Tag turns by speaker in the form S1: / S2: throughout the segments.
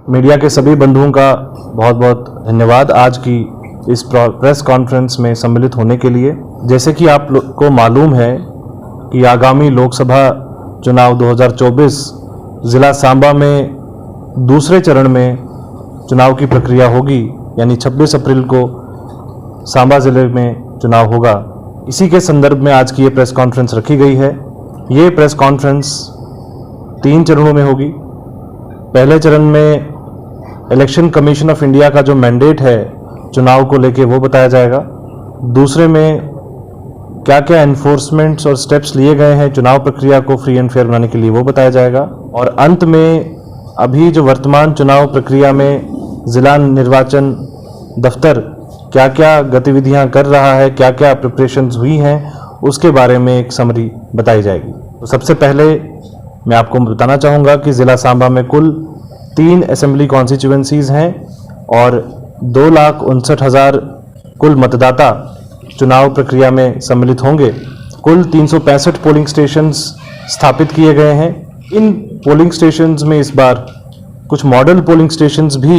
S1: Media के सभी बंधुओं का बहुत बहुत धन्यवाद आज की इस प्रेस कॉन्फ्रेंस में सम्मिलित होने के लिए। जैसे कि आप लोग को मालूम है कि आगामी लोकसभा चुनाव 2024 ज़िला सांबा में दूसरे चरण में चुनाव की प्रक्रिया होगी, यानी 26 अप्रैल को सांबा ज़िले में चुनाव होगा। इसी के संदर्भ में आज की ये प्रेस कॉन्फ्रेंस रखी गई है। ये प्रेस कॉन्फ्रेंस 3 चरणों में होगी। पहले चरण में इलेक्शन कमीशन ऑफ इंडिया का जो मैंडेट है चुनाव को लेके वो बताया जाएगा। दूसरे में क्या क्या एनफोर्समेंट्स और स्टेप्स लिए गए हैं चुनाव प्रक्रिया को फ्री एंड फेयर बनाने के लिए वो बताया जाएगा। और अंत में अभी जो वर्तमान चुनाव प्रक्रिया में जिला निर्वाचन दफ्तर क्या क्या गतिविधियां कर रहा है, क्या क्या प्रिपरेशंस हुई हैं, उसके बारे में एक समरी बताई जाएगी। तो सबसे पहले मैं आपको बताना चाहूँगा कि ज़िला सांबा में कुल 3 असेंबली कॉन्स्टिट्यूएंसीज़ हैं और 2,59,000 कुल मतदाता चुनाव प्रक्रिया में सम्मिलित होंगे। कुल 365 पोलिंग स्टेशंस स्थापित किए गए हैं। इन पोलिंग स्टेशंस में इस बार कुछ मॉडल पोलिंग स्टेशंस भी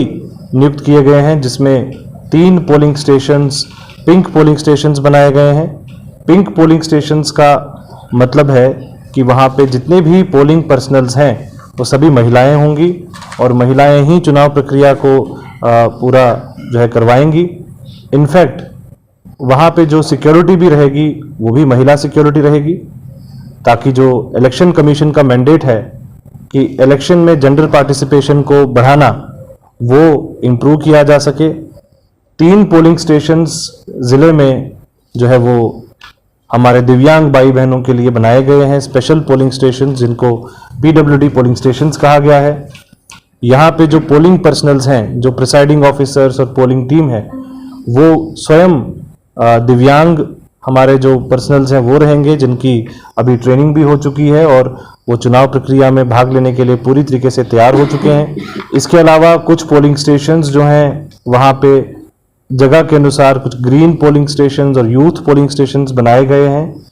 S1: नियुक्त किए गए हैं, जिसमें 3 polling stations pink polling stations बनाए गए हैं। पिंक पोलिंग स्टेशंस का मतलब है कि वहाँ पे जितने भी पोलिंग पर्सनल्स हैं वो सभी महिलाएं होंगी और महिलाएं ही चुनाव प्रक्रिया को पूरा जो है करवाएंगी। इनफैक्ट वहाँ पे जो सिक्योरिटी भी रहेगी वो भी महिला सिक्योरिटी रहेगी, ताकि जो इलेक्शन कमीशन का मैंडेट है कि इलेक्शन में जेंडर पार्टिसिपेशन को बढ़ाना वो इम्प्रूव किया जा सके। 3 पोलिंग स्टेशंस ज़िले में जो है वो हमारे दिव्यांग भाई बहनों के लिए बनाए गए हैं, स्पेशल पोलिंग स्टेशन जिनको PWD पोलिंग स्टेशंस कहा गया है। यहाँ पे जो पोलिंग पर्सनल्स हैं, जो प्रिसाइडिंग ऑफिसर्स और पोलिंग टीम है, वो स्वयं दिव्यांग हमारे जो पर्सनल्स हैं वो रहेंगे, जिनकी अभी ट्रेनिंग भी हो चुकी है और वो चुनाव प्रक्रिया में भाग लेने के लिए पूरी तरीके से तैयार हो चुके हैं। इसके अलावा कुछ पोलिंग स्टेशंस जो हैं वहाँ पे जगह के अनुसार कुछ ग्रीन पोलिंग स्टेशंस और यूथ पोलिंग स्टेशंस बनाए गए हैं।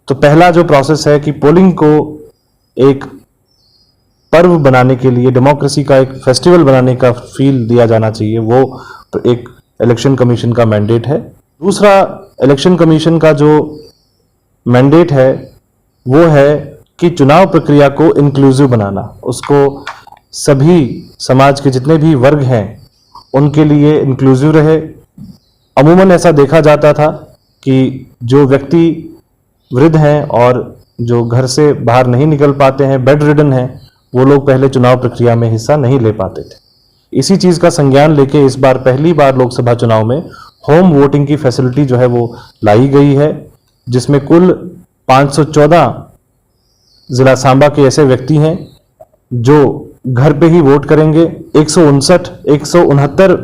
S1: तो पहला जो प्रोसेस है कि पोलिंग को एक पर्व बनाने के लिए, डेमोक्रेसी का एक फेस्टिवल बनाने का फील दिया जाना चाहिए, वो एक इलेक्शन कमीशन का मैंडेट है। दूसरा इलेक्शन कमीशन का जो मैंडेट है वो है कि चुनाव प्रक्रिया को इंक्लूसिव बनाना, उसको सभी समाज के जितने भी वर्ग हैं उनके लिए इंक्लूसिव रहे। अमूमन ऐसा देखा जाता था कि जो व्यक्ति वृद्ध हैं और जो घर से बाहर नहीं निकल पाते हैं, बेड रिडन हैं, वो लोग पहले चुनाव प्रक्रिया में हिस्सा नहीं ले पाते थे। इसी चीज़ का संज्ञान लेके इस बार पहली बार लोकसभा चुनाव में होम वोटिंग की फैसिलिटी जो है वो लाई गई है, जिसमें कुल 514 ज़िला सांबा के ऐसे व्यक्ति हैं जो घर पे ही वोट करेंगे। 169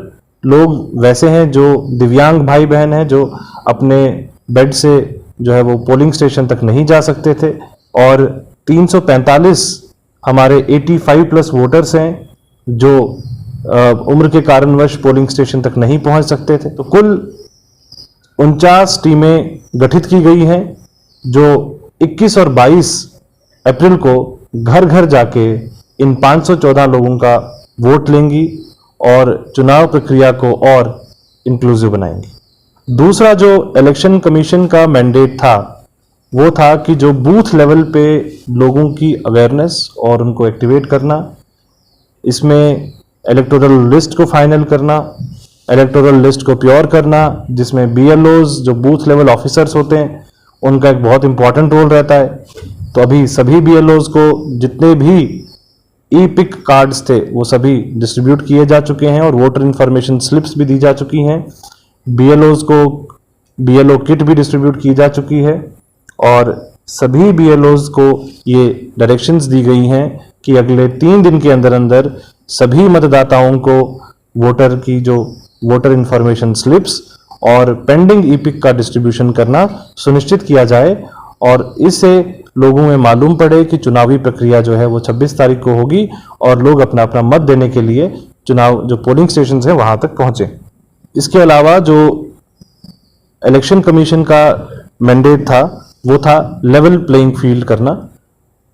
S1: लोग वैसे हैं जो दिव्यांग भाई बहन हैं, जो अपने बेड से जो है वो पोलिंग स्टेशन तक नहीं जा सकते थे, और 345 हमारे 85+ वोटर्स हैं जो उम्र के कारणवश पोलिंग स्टेशन तक नहीं पहुंच सकते थे। तो कुल 49 टीमें गठित की गई हैं जो 21 और 22 अप्रैल को घर घर जाके इन 514 लोगों का वोट लेंगी और चुनाव प्रक्रिया को और इंक्लूसिव बनाएंगी। दूसरा जो इलेक्शन कमीशन का मैंडेट था वो था कि जो बूथ लेवल पे लोगों की अवेयरनेस और उनको एक्टिवेट करना, इसमें इलेक्टोरल लिस्ट को फाइनल करना, इलेक्टोरल लिस्ट को प्योर करना, जिसमें BLOs जो बूथ लेवल ऑफिसर्स होते हैं उनका एक बहुत इंपॉर्टेंट रोल रहता है। तो अभी सभी BLOs को जितने भी ई-पिक कार्ड्स थे वो सभी डिस्ट्रीब्यूट किए जा चुके हैं और वोटर इन्फॉर्मेशन स्लिप्स भी दी जा चुकी हैं। BLOs को BLO किट भी डिस्ट्रीब्यूट की जा चुकी है और सभी BLOs को ये डायरेक्शंस दी गई हैं कि अगले 3 दिन के अंदर अंदर सभी मतदाताओं को वोटर की जो वोटर इन्फॉर्मेशन स्लिप्स और पेंडिंग ई-पिक का डिस्ट्रीब्यूशन करना सुनिश्चित किया जाए और इससे लोगों में मालूम पड़े कि चुनावी प्रक्रिया जो है वो 26 तारीख को होगी और लोग अपना अपना मत देने के लिए चुनाव जो पोलिंग स्टेशन है वहां तक पहुंचे। इसके अलावा जो इलेक्शन कमीशन का मैंडेट था वो था लेवल प्लेइंग फील्ड करना,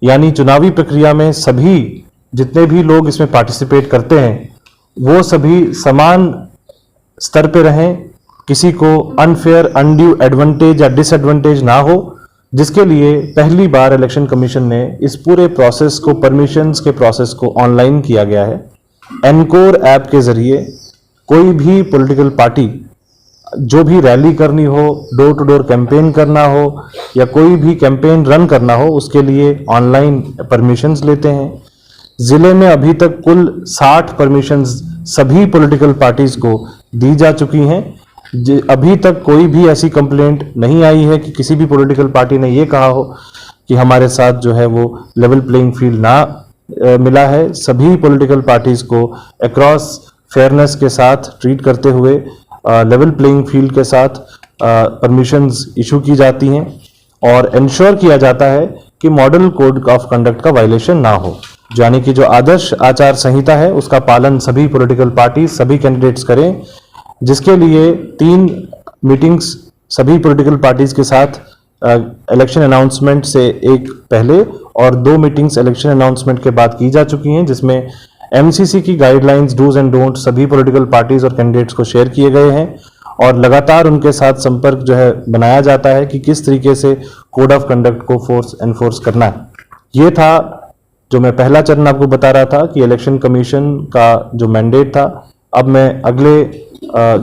S1: यानी चुनावी प्रक्रिया में सभी जितने भी लोग इसमें पार्टिसिपेट करते हैं वो सभी समान स्तर पे रहें, किसी को अनफेयर अनड्यू एडवांटेज या डिसएडवांटेज ना हो, जिसके लिए पहली बार इलेक्शन कमीशन ने इस पूरे प्रोसेस को, परमिशंस के प्रोसेस को ऑनलाइन किया गया है। एनकोर ऐप के जरिए कोई भी पॉलिटिकल पार्टी जो भी रैली करनी हो, डोर टू डोर कैंपेन करना हो या कोई भी कैंपेन रन करना हो, उसके लिए ऑनलाइन परमिशंस लेते हैं। जिले में अभी तक कुल 60 परमिशंस सभी पॉलिटिकल पार्टीज को दी जा चुकी हैं। अभी तक कोई भी ऐसी कंप्लेंट नहीं आई है कि किसी भी पॉलिटिकल पार्टी ने ये कहा हो कि हमारे साथ जो है वो लेवल प्लेइंग फील्ड ना मिला है। सभी पॉलिटिकल पार्टीज को अक्रॉस फेयरनेस के साथ ट्रीट करते हुए लेवल प्लेइंग फील्ड के साथ परमिशंस इशू की जाती हैं और इंश्योर किया जाता है कि मॉडल कोड ऑफ कंडक्ट का वायलेशन ना हो, यानी कि जो आदर्श आचार संहिता है उसका पालन सभी पॉलिटिकल पार्टी, सभी कैंडिडेट्स करें, जिसके लिए 3 मीटिंग्स सभी पॉलिटिकल पार्टीज के साथ इलेक्शन अनाउंसमेंट से एक पहले और 2 मीटिंग्स इलेक्शन अनाउंसमेंट के बाद की जा चुकी हैं, जिसमें एमसीसी की गाइडलाइंस, डूज एंड डोंट सभी पॉलिटिकल पार्टीज और कैंडिडेट्स को शेयर किए गए हैं और लगातार उनके साथ संपर्क जो है बनाया जाता है कि किस तरीके से कोड ऑफ कंडक्ट को एनफोर्स करना है। ये था जो मैं पहला चरण आपको बता रहा था कि इलेक्शन कमीशन का जो मैंडेट था। अब मैं अगले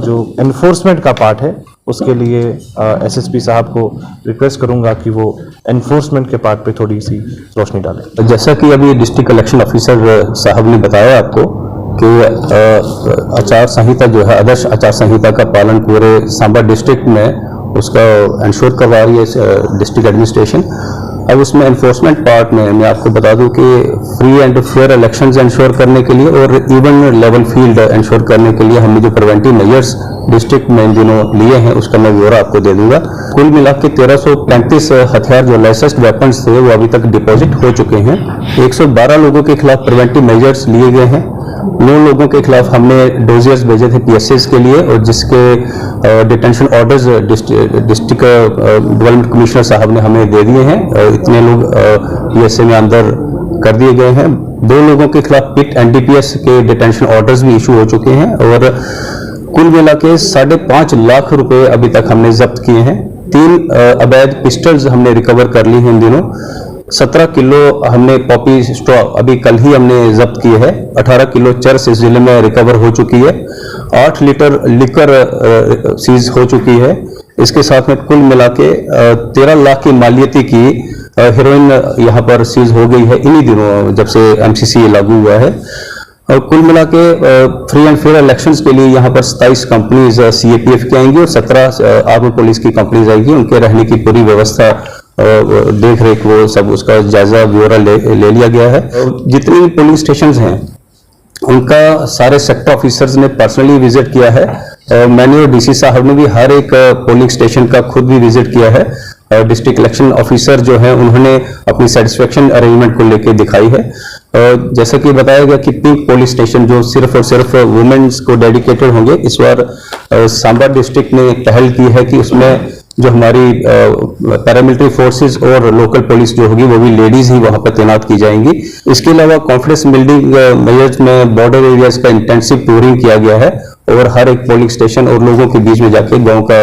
S1: जो एनफोर्समेंट का पार्ट है उसके लिए एसएसपी साहब को रिक्वेस्ट करूंगा कि वो एनफोर्समेंट के पार्ट पे थोड़ी सी रोशनी डालें।
S2: जैसा कि अभी डिस्ट्रिक्ट इलेक्शन ऑफिसर साहब ने बताया आपको कि आचार संहिता जो है, आदर्श आचार संहिता का पालन पूरे सांबा डिस्ट्रिक्ट में उसका इंश्योर करवा रही है डिस्ट्रिक्ट एडमिनिस्ट्रेशन। अब उसमें एनफोर्समेंट पार्ट में मैं आपको बता दूं कि free and fair elections ensure करने के लिए और इवन लेवल फील्ड इंश्योर करने के लिए हमने जो प्रिवेंटिव मेजर्स डिस्ट्रिक्ट में इन दिनों लिए हैं उसका मैं ब्यौरा आपको दे दूंगा। कुल मिला के 1335 हथियार जो लाइसेंस्ड वेपन्स थे वो अभी तक डिपॉजिट हो चुके हैं। 112 लोगों के खिलाफ प्रिवेंटिव मेजर्स लिए गए हैं। 9 लोगों के खिलाफ हमने डोजियर्स भेजे थे पीएसएस के लिए और जिसके detention orders district development commissioner साहब ने हमें दे दिए हैं। इतने लोग पीएसए में अंदर कर दिए गए हैं। 2 लोगों के खिलाफ पिट एनडीपीएस के डिटेंशन ऑर्डर्स भी इशू हो चुके हैं और कुल मिला के 5.5 लाख रुपए अभी तक हमने जब्त किए हैं। 3 अवैध पिस्टल्स हमने रिकवर कर ली हैं इन दिनों। 17 किलो हमने पॉपी स्ट्रॉ अभी कल ही हमने जब्त किए है। 18 किलो चरस इस जिले में रिकवर हो चुकी है। 8 लीटर लिकर सीज हो चुकी है। इसके साथ में कुल मिला के 13 लाख की मालियती की हेरोइन यहाँ पर सीज हो गई है इन्हीं दिनों जब से एमसीसी लागू हुआ है। और कुल मिला के फ्री एंड फेयर इलेक्शंस के लिए यहाँ पर 27 कंपनीज सीएपीएफ की आएंगी और 17 आर्म पुलिस की कंपनीज आएंगी। उनके रहने की पूरी व्यवस्था, देख रेख, वो सब उसका जायजा ब्यौरा ले लिया गया है। जितने भी पोलिंग स्टेशन हैं उनका सारे सेक्टर ऑफिसर्स ने पर्सनली विजिट किया है। मैंने और डीसी साहब ने भी हर एक पोलिंग स्टेशन का खुद भी विजिट किया है। डिस्ट्रिक्ट इलेक्शन ऑफिसर जो है उन्होंने अपनी सेटिस्फेक्शन अरेंजमेंट को लेकर दिखाई है। जैसा कि बताया गया कि पिंक पोलिंग स्टेशन जो सिर्फ और सिर्फ वुमेन्स को डेडिकेटेड होंगे, इस बार सांबा डिस्ट्रिक्ट ने पहल की है कि उसमें जो हमारी पैरामिलिट्री फोर्सेस और लोकल पुलिस जो होगी वो भी लेडीज ही वहां पर तैनात की जाएंगी। इसके अलावा कॉन्फिडेंस बिल्डिंग मेजर्स में बॉर्डर एरियाज का इंटेंसिव टूरिंग किया गया है और हर एक पोलिंग स्टेशन और लोगों के बीच में जाके गांव का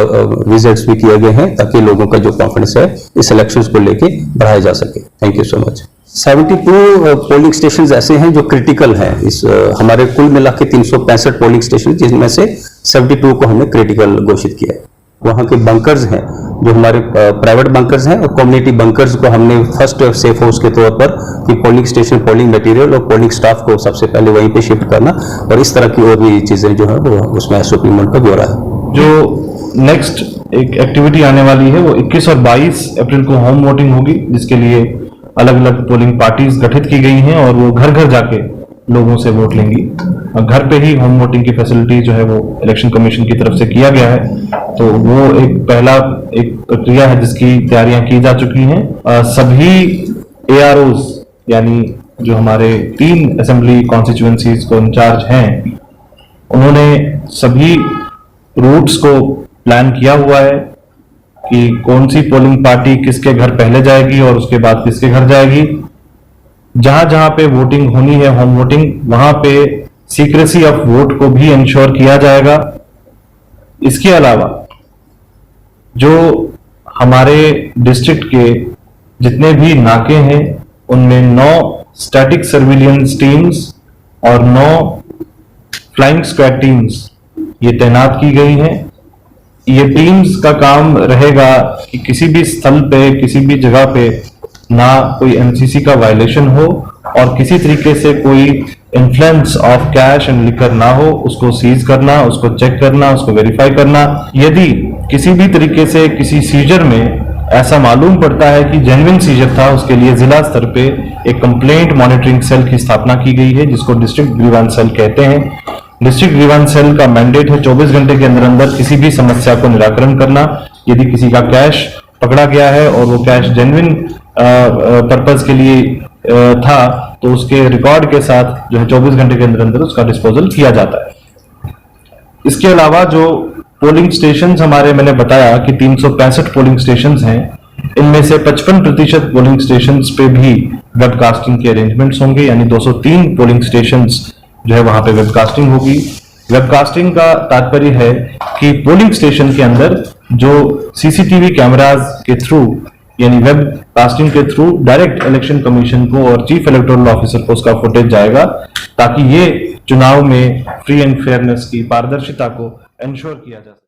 S2: विजिट्स भी किए गए हैं ताकि लोगों का जो कॉन्फिडेंस है इस इलेक्शंस को लेके बढ़ाया जा सके। Thank you so much. 72 polling station ऐसे हैं जो क्रिटिकल हैं। इस हमारे कुल मिला के 365 पोलिंग स्टेशन जिसमें से 72 को हमने क्रिटिकल घोषित किया है। वहाँ के बंकर्स हैं जो हमारे प्राइवेट बंकर्स हैं और कम्युनिटी बंकर्स को हमने फर्स्ट सेफ हाउस के तौर पर कि पोलिंग स्टेशन, पोलिंग मटेरियल और पोलिंग स्टाफ को सबसे पहले वहीं पे शिफ्ट करना और इस तरह की और भी चीजें जो है वो उसमें एसओपी का ब्यौरा है।
S1: जो नेक्स्ट एक एक्टिविटी आने वाली है वो 21 और 22 अप्रैल को होम वोटिंग होगी, जिसके लिए अलग अलग पोलिंग पार्टीज गठित की गई हैं और वो घर घर जाके लोगों से वोट लेंगी। घर पे ही होम वोटिंग की फैसिलिटी जो है वो इलेक्शन कमीशन की तरफ से किया गया है, तो वो एक पहला एक प्रक्रिया है जिसकी तैयारियां की जा चुकी हैं। सभी एआरओज यानी जो हमारे 3 असेंबली कॉन्स्टिट्यूएंसीज को इंचार्ज हैं, उन्होंने सभी रूट्स को प्लान किया हुआ है कि कौन सी पोलिंग पार्टी किसके घर पहले जाएगी और उसके बाद किसके घर जाएगी। जहां जहां पे वोटिंग होनी है, होम वोटिंग, वहां पे सीक्रेसी ऑफ वोट को भी इंश्योर किया जाएगा। इसके अलावा जो हमारे डिस्ट्रिक्ट के जितने भी नाके हैं उनमें 9 स्टैटिक सर्विलियंस टीम्स और 9 फ्लाइंग स्क्वाड टीम्स ये तैनात की गई हैं। ये टीम्स का काम रहेगा कि किसी भी स्थल पे किसी भी जगह पे ना कोई एमसीसी का वायलेशन हो और किसी तरीके से कोई influence of cash and liquor ना हो, उसको सीज करना, उसको चेक करना, उसको वेरीफाई करना। यदि किसी भी तरीके से किसी सीजर में ऐसा मालूम पड़ता है कि जेन्युइन सीजर था, उसके लिए जिला स्तर पे एक कंप्लेंट मॉनिटरिंग सेल की स्थापना की गई है जिसको डिस्ट्रिक्ट ग्रीवेंस सेल कहते हैं। डिस्ट्रिक्ट ग्रीवेंस सेल का मैंडेट है 24 घंटे के अंदर अंदर किसी भी समस्या को निराकरण करना। यदि किसी का कैश पकड़ा गया है और वो कैश जेन्युइन पर्पस के लिए था तो उसके रिकॉर्ड के साथ जो है 24 घंटे के अंदर अंदर उसका डिस्पोजल किया जाता है। इसके अलावा जो पोलिंग स्टेशंस हमारे, मैंने बताया कि 365 पोलिंग स्टेशंस हैं, इनमें से 55% पोलिंग स्टेशंस पे भी वेबकास्टिंग के अरेंजमेंट्स होंगे, यानी 203 पोलिंग स्टेशंस जो है वहां पे वेबकास्टिंग होगी। वेबकास्टिंग का तात्पर्य है कि पोलिंग स्टेशन के अंदर जो सीसीटीवी कैमरास के थ्रू यानी वेब कास्टिंग के थ्रू डायरेक्ट इलेक्शन कमीशन को और चीफ इलेक्टोरल ऑफिसर को उसका फुटेज जाएगा ताकि ये चुनाव में फ्री एंड फेयरनेस की पारदर्शिता को इंश्योर किया जा सके।